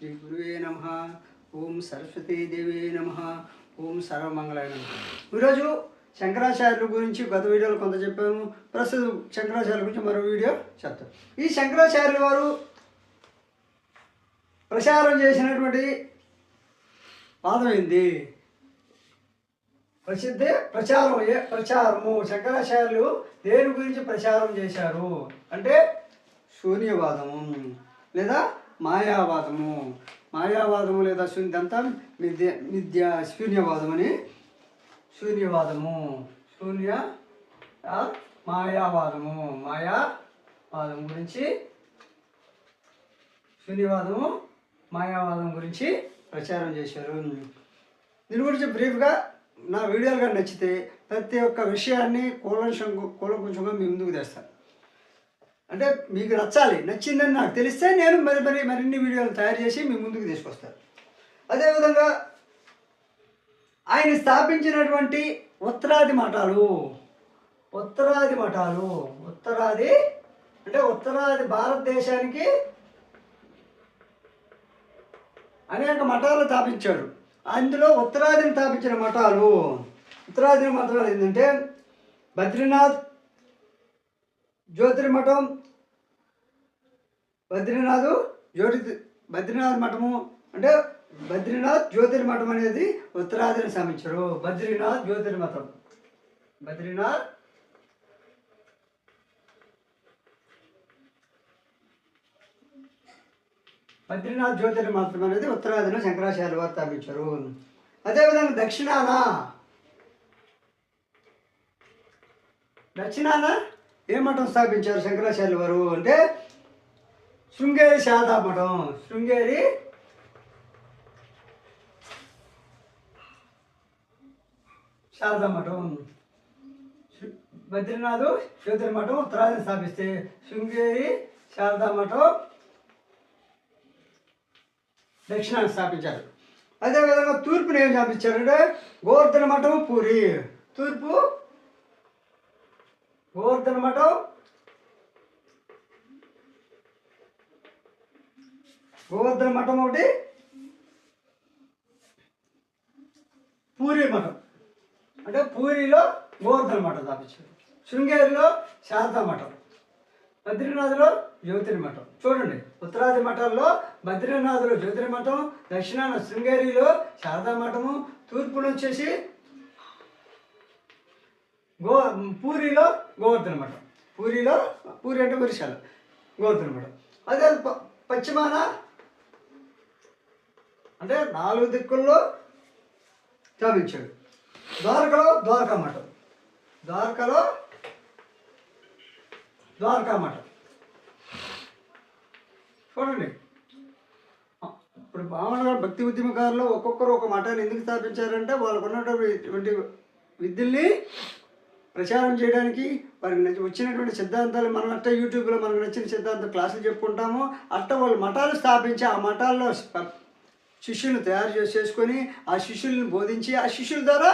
శ్రీ గురువే నమః. ఓం సరస్వతీదేవే నమః. ఓం సర్వమంగళాయ నమః. ఈరోజు శంకరాచార్యుల గురించి గత వీడియోలో కొంత చెప్పాము. ప్రస్తుతం శంకరాచార్యుల గురించి మరో వీడియో చెప్తాం. ఈ శంకరాచార్యుల వారు ప్రచారం చేసినటువంటి పాదం ఏంది? ప్రచారము. శంకరాచార్యులు దేని గురించి ప్రచారం చేశారు అంటే శూన్యవాదము లేదా మాయావాదము. మాయావాదము లేదా ఇదంతా శూన్యవాదం అని శూన్యవాదము మాయావాదము గురించి శూన్యవాదము మాయావాదం గురించి ప్రచారం చేశారు. దీని గురించి బ్రీఫ్గా నా వీడియోలు కానీ నచ్చితే ప్రతి ఒక్క విషయాన్ని కూలంకుషంగా మీ ముందుకు తెస్తాను. అంటే మీకు నచ్చిందని నాకు తెలిస్తే నేను మరిన్ని వీడియోలు తయారు చేసి మీ ముందుకు తీసుకొస్తాను. అదేవిధంగా ఆయన స్థాపించినటువంటి ఉత్తరాది మఠాలు అంటే ఉత్తరాది భారతదేశానికి అనేక మఠాలు స్థాపించాడు. అందులో ఉత్తరాదిని స్థాపించిన మఠాలు ఏంటంటే బద్రీనాథ్ జ్యోతిర్మఠం, బద్రీనాథ్ మఠము అంటే బద్రీనాథ్ జ్యోతిర్మఠం అనేది ఉత్తరాదిని స్థాపించారు. బద్రీనాథ్ జ్యోతిర్మఠం అనేది ఉత్తరాదిన శంకరాచార్యుల వారు స్థాపించారు. అదేవిధంగా దక్షిణాన ఏ మఠం స్థాపించారు శంకరాచార్యుల వారు అంటే శృంగేరి శారదా మఠం. బద్రీనాథ్ జ్యోతిర్మఠం ఉత్తరాదిని స్థాపిస్తే శృంగేరి శారదా మఠం దక్షిణాన్ని స్థాపించారు. అదేవిధంగా తూర్పుని ఏం స్థాపించారంటే గోవర్ధన మఠం పూరి. తూర్పు గోవర్ధన మఠం, ఒకటి, పూరి మఠం అంటే పూరిలో గోవర్ధన మఠం స్థాపించారు. శృంగేరిలో శారదా మఠం, బద్రీనాథ్లో జ్యోతిర్మఠం. చూడండి, ఉత్తరాది మఠాల్లో బద్రీనాథ్లో జ్యోతిర్మఠం, దక్షిణాన శృంగేరిలో శారదా మఠము, తూర్పును వచ్చేసి పూరిలో గోవర్ధన మఠం. పూరి అంటే ఒరిస్సాలో గోవర్ధన మఠం. అదే పశ్చిమాన అంటే 4 దిక్కుల్లో స్థాపించాడు. ద్వారకా మఠం. చూడండి, ఇప్పుడు మామూలుగా భక్తి ఉద్యమకారులు ఒక్కొక్కరు ఒక మఠాన్ని ఎందుకు స్థాపించారంటే వాళ్ళకు ఉన్నటువంటి విద్యల్ని ప్రచారం చేయడానికి, వారికి వచ్చినటువంటి సిద్ధాంతాలు మనం అట్ట యూట్యూబ్లో మనకు నచ్చిన సిద్ధాంత క్లాసులు చెప్పుకుంటాము. అట్ట వాళ్ళు మఠాలు స్థాపించి ఆ మఠాల్లో శిష్యులను తయారు చేసుకొని ఆ శిష్యుల్ని బోధించి ఆ శిష్యుల ద్వారా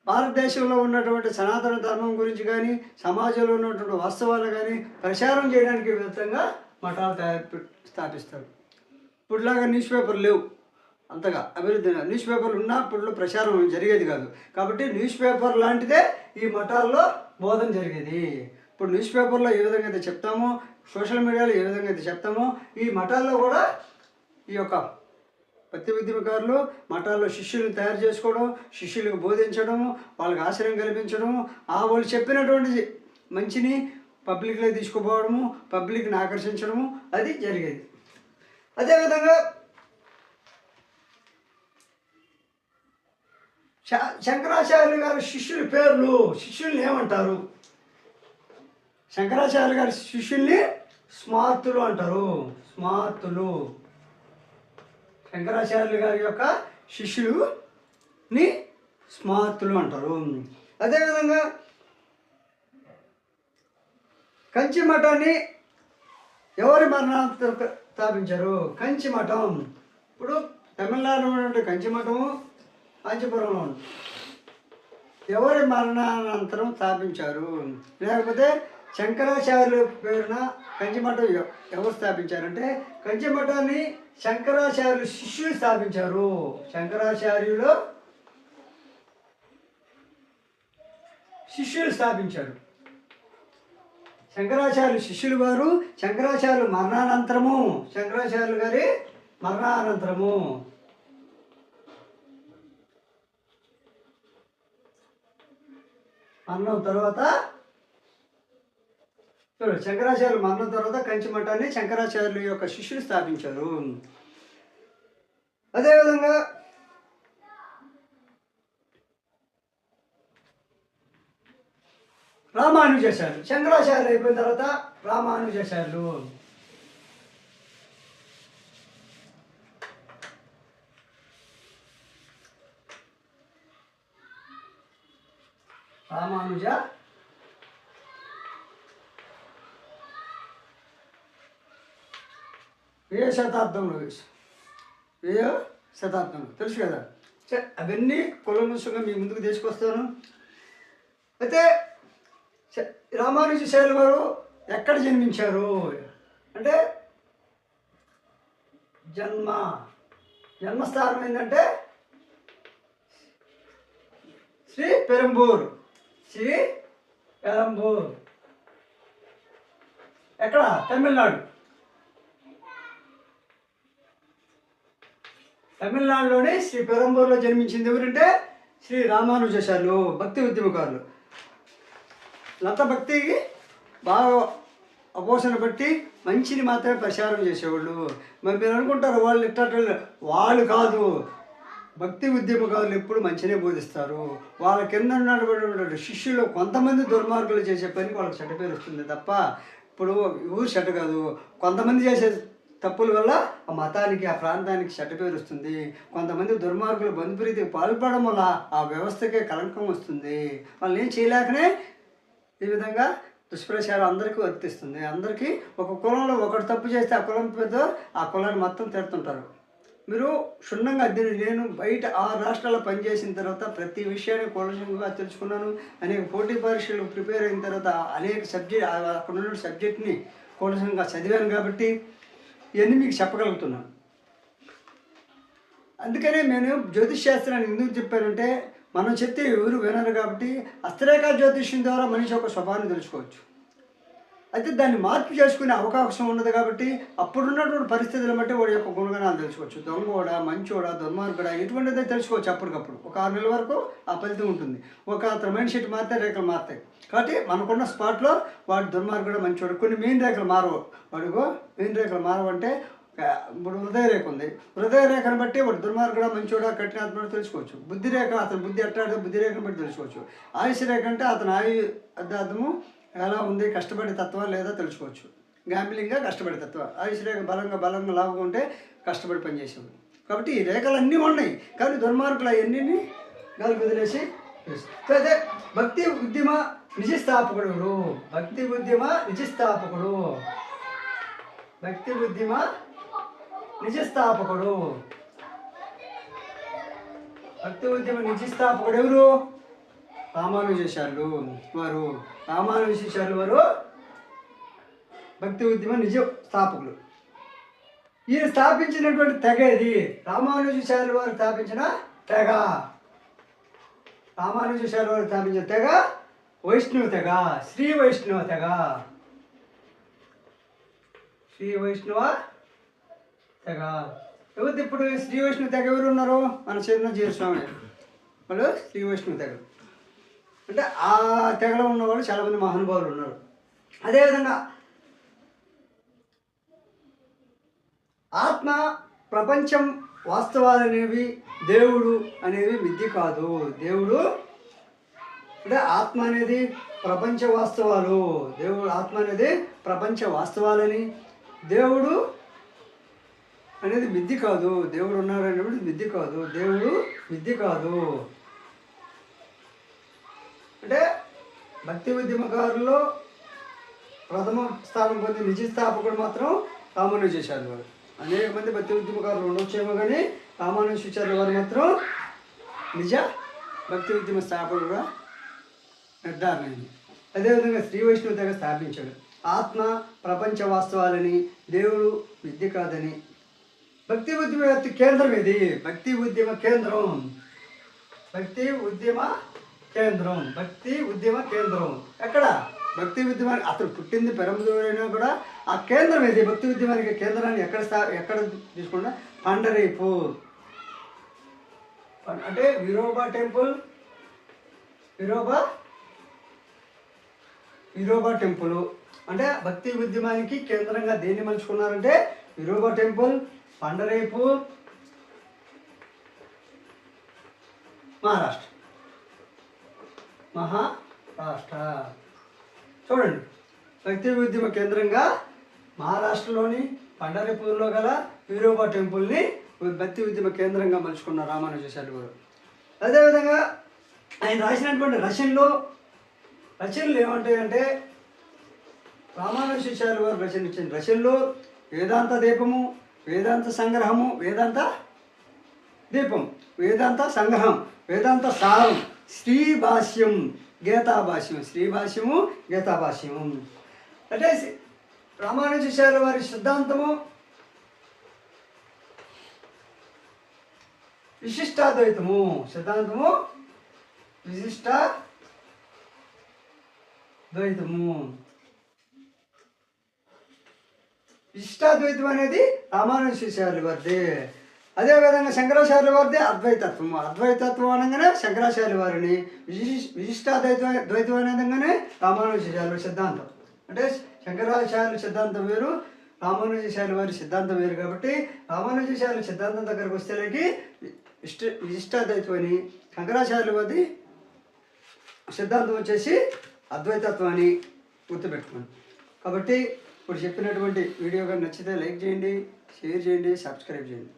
భారతదేశంలో ఉన్నటువంటి సనాతన ధర్మం గురించి కానీ సమాజంలో ఉన్నటువంటి వాస్తవాలు కానీ ప్రచారం చేయడానికి విధంగా మఠాలు స్థాపిస్తారు. ఇప్పుడులాగా న్యూస్ పేపర్లు లేవు, అంతగా అభివృద్ధి. న్యూస్ పేపర్లు ఉన్నా అప్పుడు ప్రచారం జరిగేది కాదు. కాబట్టి న్యూస్ పేపర్ లాంటిదే ఈ మఠాల్లో బోధన జరిగేది. ఇప్పుడు న్యూస్ పేపర్లో ఏ విధంగా అయితే చెప్తామో, సోషల్ మీడియాలో ఏ విధంగా అయితే చెప్తామో, ఈ మఠాల్లో కూడా ఈ యొక్క భక్తి ఉద్యమకారులు మఠాల్లో శిష్యులను తయారు చేసుకోవడం, శిష్యులకు బోధించడము, వాళ్ళకి ఆశ్రయం కల్పించడము, వాళ్ళు చెప్పినటువంటి మంచిని పబ్లిక్లో తీసుకుపోవడము, పబ్లిక్ని ఆకర్షించడము అది జరిగేది. అదేవిధంగా శంకరాచార్యులు గారి శిష్యుల్ని ఏమంటారు? శంకరాచార్యులు గారి శిష్యుల్ని స్మార్తులు అంటారు. శంకరాచార్యులు గారి యొక్క శిష్యులని స్మార్తులు అంటారు. అదేవిధంగా కంచి మఠాన్ని ఎవరి మరణాంతరం స్థాపించారు? కంచి మఠం. ఇప్పుడు తమిళనాడులో ఉన్నటువంటి కంచి మఠము కాంచీపురంలో ఉంది. ఎవరి మరణానంతరం స్థాపించారు? లేకపోతే శంకరాచార్యుల పేరున కంచిమఠం ఎవరు స్థాపించారంటే కంచిమఠాన్ని శంకరాచార్యులు శిష్యులు స్థాపించారు. శంకరాచార్యులు శిష్యులు స్థాపించారు. శంకరాచార్యులు శిష్యులు వారు శంకరాచార్యులు మరణానంతరము, శంకరాచార్యులు గారి మరణానంతరము మరణం తర్వాత శంకరాచార్యులు మరణం తర్వాత కంచిమఠాన్ని శంకరాచార్యుల యొక్క శిష్యులు స్థాపించారు. అదేవిధంగా రామానుజాచార్యులు, శంకరాచార్యులు అయిపోయిన తర్వాత రామానుజాచార్యులు. రామానుజ ఏ శతాబ్దంలో తెలుసు కదా. అవన్నీ కులముసుగా మీ ముందుకు తీసుకొస్తాను. అయితే రామానుజాచార్యులు వారు ఎక్కడ జన్మించారు అంటే జన్మస్థానం ఏంటంటే శ్రీ పెరంబూర్. ఎక్కడ? తమిళనాడు. తమిళనాడులోని శ్రీ పెరంబూర్లో జన్మించింది ఎవరంటే శ్రీ రామానుజాచార్యులు. భక్తి ఉద్యమకారులు. లత భక్తికి బాగా అపోసన బట్టి మంచిని మాత్రమే ప్రచారం చేసేవాళ్ళు. మరి మీరు అనుకుంటారు వాళ్ళు ఇట్టట్లు, వాళ్ళు కాదు. భక్తి ఉద్యమకారులు ఎప్పుడు మంచినే బోధిస్తారు. వాళ్ళ కింద ఉన్నటువంటి శిష్యులు కొంతమంది దుర్మార్గులు చేసే పనికి వాళ్ళకి చెడ్డ పేరు వస్తుంది తప్ప ఇప్పుడు ఊరు చెడ్డ కాదు. కొంతమంది చేసే తప్పుల వల్ల ఆ మతానికి, ఆ ప్రాంతానికి చెడ్డ పేరు వస్తుంది. కొంతమంది దుర్మార్గులు బంధుప్రీతికి పాల్పడడం వల్ల ఆ వ్యవస్థకే కలంకం వస్తుంది. వాళ్ళని ఏం చేయలేకనే ఈ విధంగా దుష్ప్రచారం అందరికీ వర్తిస్తుంది. అందరికీ ఒక కులంలో ఒకటి తప్పు చేస్తే ఆ కులం పెద్ద ఆ కులాన్ని మొత్తం తిడుతుంటారు. మీరు క్షుణ్ణంగా నేను బయట 6 రాష్ట్రాల్లో పనిచేసిన తర్వాత ప్రతి విషయాన్ని కూలంకషంగా తెలుసుకున్నాను. అనేక పోటీ పరీక్షలు ప్రిపేర్ అయిన తర్వాత అనేక అక్కడ ఉన్న సబ్జెక్ట్ని కూలంకషంగా చదివాను కాబట్టి ఇవన్నీ మీకు చెప్పగలుగుతున్నాను. అందుకనే నేను జ్యోతిష్ శాస్త్రాన్ని ఎందుకు చెప్పానంటే మనం చెప్తే ఎవరు వినరు కాబట్టి హస్తరేఖ జ్యోతిష్యం ద్వారా మనిషి యొక్క స్వభావాన్ని తెలుసుకోవచ్చు. అయితే దాన్ని మార్పు చేసుకునే అవకాశం ఉండదు కాబట్టి అప్పుడున్నటువంటి పరిస్థితులను బట్టి వాడి యొక్క గుణగణాలు తెలుసుకోవచ్చు. దొంగోడా, మంచోడా, దుర్మార్గుడా ఎటువంటిదో తెలుసుకోవచ్చు. అప్పటికప్పుడు ఒక 6 నెలల వరకు ఆ ఫలితం ఉంటుంది. ఒక అతను మైండ్ సెట్ మారితే రేఖలు మారుతాయి. కాబట్టి మనకున్న స్పాట్లో వాడు దుర్మార్గుడా, మంచోడు. కొన్ని మెయిన్ రేఖలు మారవు. వాడిగో మెయిన్ రేఖలు మారవంటే ఇప్పుడు హృదయ రేఖ ఉంది. హృదయ రేఖను బట్టి వాడు దుర్మార్గుడా, మంచోడా, కఠినాత్మడా తెలుసుకోవచ్చు. బుద్ధి రేఖ అతను బుద్ధి ఎట్టాడో బుద్ధి రేఖను బట్టి తెలుసుకోవచ్చు. ఆయుష్ రేఖ అంటే అతను అర్థము ఎలా ఉంది, కష్టపడే తత్వం లేదా తెలుసుకోవచ్చు. గ్యాంబ్లింగ్గా కష్టపడే తత్వం. ఆయుష్ రేఖ బలంగా లావుగా ఉంటే కష్టపడి పనిచేసేవాడు. కాబట్టి ఈ రేఖలు అన్నీ ఉన్నాయి. కానీ దుర్మార్గులు అవన్నీ గాలి వదిలేసి అయితే భక్తి ఉద్యమ నిజస్థాపకుడు ఎవరు? భక్తి ఉద్యమ నిజస్థాపకుడు ఎవరు? రామానుజాచార్యులు వారు. భక్తి ఉద్యమ నిజ స్థాపకులు. ఈయన స్థాపించినటువంటి తెగ ఇది. రామానుజాచార్యులు వారు స్థాపించిన తెగ. వైష్ణవ తెగ, శ్రీ వైష్ణవ తెగ. ఎవరు ఇప్పుడు శ్రీ వైష్ణవ తెగ ఎవరు ఉన్నారు? మన చిరంజీవి స్వామి వాళ్ళు శ్రీ వైష్ణవ తెగ. అంటే ఆ తెగలో ఉన్నవాళ్ళు చాలామంది మహానుభావులు ఉన్నారు. అదేవిధంగా ఆత్మ, ప్రపంచం, వాస్తవాలు అనేవి, దేవుడు అనేవి మిథ్య కాదు. దేవుడు అంటే ఆత్మ అనేది ప్రపంచ వాస్తవాలు. ఆత్మ అనేది ప్రపంచ వాస్తవాలని, దేవుడు అనేది మిథ్య కాదు. దేవుడు ఉన్నాడు అనేప్పుడు మిథ్య కాదు. దేవుడు మిథ్య కాదు. అంటే భక్తి ఉద్యమకారుల్లో ప్రథమ స్థానం పొంది నిజ స్థాపకుడు మాత్రం రామానుజాచార్యులు వారు. అనేక మంది భక్తి ఉద్యమకారులు ఉండొచ్చేమో కానీ రామానుజాచార్యులు వారు మాత్రం నిజ భక్తి ఉద్యమ స్థాపకుడుగా నిర్ధారణ అయింది. అదేవిధంగా శ్రీ వైష్ణవ తెగ స్థాపించాడు. ఆత్మ ప్రపంచ వాస్తవాలని, దేవుడు విద్య కాదని. భక్తి ఉద్యమ కేంద్రం ఇది. భక్తి ఉద్యమ కేంద్రం, భక్తి ఉద్యమ కేంద్రం, భక్తి ఉద్యమ కేంద్రం. ఎక్కడ? భక్తి ఉద్యమానికి అతను పుట్టింది పెరంబదూరైనా కూడా ఆ కేంద్రం ఇది. భక్తి ఉద్యమానికి కేంద్రాన్ని ఎక్కడ తీసుకున్నా పండరీపూర్ అంటే విరోబా టెంపుల్. విరోబా టెంపుల్ అంటే భక్తి ఉద్యమానికి కేంద్రంగా దేన్ని మలుచుకున్నారంటే విరోబా టెంపుల్, పండరీపూర్, మహారాష్ట్ర. చూడండి, భక్తి ఉద్యమ కేంద్రంగా మహారాష్ట్రలోని పండరీపూర్లో గల విరోబా టెంపుల్ని భక్తి ఉద్యమ కేంద్రంగా మలుచుకున్న రామానుజాచార్యులు గారు. అదేవిధంగా ఆయన రాసినటువంటి రచనలు ఏమంటాయంటే రామానుజాచార్యులు గారు రచనించిన రచనలు వేదాంత దీపము, వేదాంత సంగ్రహము, వేదాంత దీపం, వేదాంత సంగ్రహం, వేదాంత సారం, శ్రీ భాష్యం, గీతాభాష్యం. శ్రీ భాష్యము, గీతాభాష్యము. అంటే రామానుజాచార్యుల వారి సిద్ధాంతము విశిష్టాద్వైతము. సిద్ధాంతము విశిష్టాద్వైతము. విశిష్టాద్వైతం అనేది రామానుజాచార్యుల వారిది. అదేవిధంగా శంకరాచార్యుల వారిది అద్వైతత్వము. అద్వైతత్వం అనగానే శంకరాచార్యుల వారిని, ద్వైతం అనగానే రామానుజాచార్యుల సిద్ధాంతం. అంటే శంకరాచార్యుల సిద్ధాంతం వేరు, రామానుజాచార్యుల వారి సిద్ధాంతం వేరు. కాబట్టి రామానుజాచార్యుల సిద్ధాంతం దగ్గరకు వస్తేకి విశిష్టాద్వైతం అని, శంకరాచార్యుల వారి సిద్ధాంతం వచ్చేసి అద్వైతత్వం అని గుర్తుపెట్టుకోండి. కాబట్టి ఇప్పుడు చెప్పినటువంటి వీడియో కానీ నచ్చితే లైక్ చేయండి, షేర్ చేయండి, సబ్స్క్రైబ్ చేయండి.